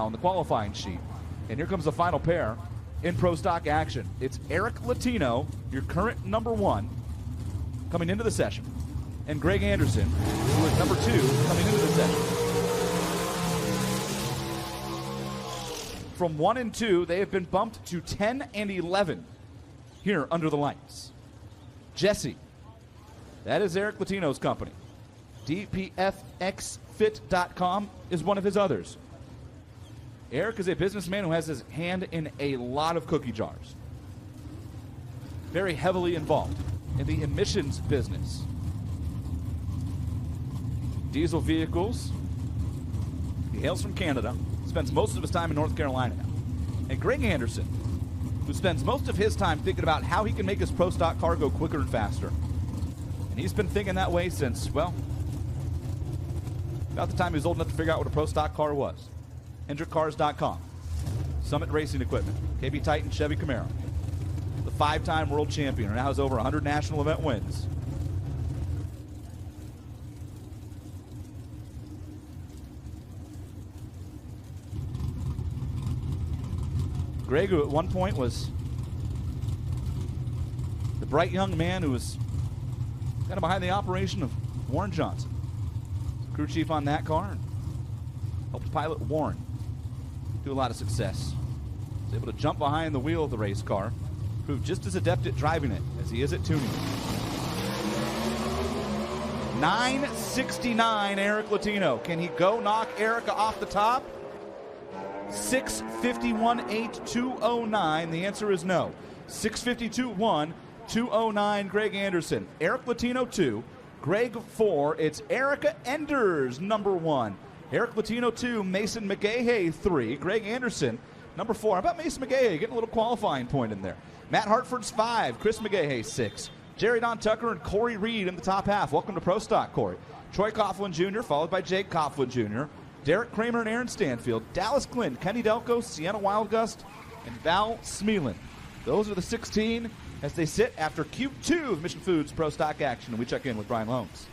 now in the qualifying sheet. And here comes the final pair in Pro Stock action. It's Eric Latino, your current number 1, coming into the session, and Greg Anderson, who is number 2, coming into the session. From 1 and 2, they have been bumped to 10 and 11 here under the lights. Jesse, that is Eric Latino's company. DPFXFit.com is one of his others. Eric is a businessman who has his hand in a lot of cookie jars. Very heavily involved in the emissions business. Diesel vehicles. He hails from Canada, spends most of his time in North Carolina now. And Greg Anderson, who spends most of his time thinking about how he can make his Pro Stock car go quicker and faster. And he's been thinking that way since, well, about the time he was old enough to figure out what a Pro Stock car was. HendrickCars.com, Summit Racing Equipment, KB Titan Chevy Camaro. The 5-time world champion, now has over 100 national event wins. Greg, who at one point was the bright young man who was kind of behind the operation of Warren Johnson. Crew chief on that car and helped pilot Warren do a lot of success. Was able to jump behind the wheel of the race car, proved just as adept at driving it as he is at tuning it. 969 Eric Latino. Can he go knock Erica off the top? 6:51.8209. The answer is no. 6:52.1209. Greg Anderson. Eric Latino 2. Greg 4. It's Erica Enders number 1. Eric Latino 2. Mason McGahey 3. Greg Anderson number 4. How about Mason McGahey getting a little qualifying point in there? Matt Hartford's 5. Chris McGahey 6. Jerry Don Tucker and Corey Reed in the top half. Welcome to Pro Stock, Corey. Troy Coughlin Jr. followed by Jake Coughlin Jr. Derek Kramer and Aaron Stanfield, Dallas Glynn, Kenny Delco, Sienna Wildgust, and Val Smeelan. Those are the 16 as they sit after Q2 of Mission Foods Pro Stock action, and we check in with Brian Lones.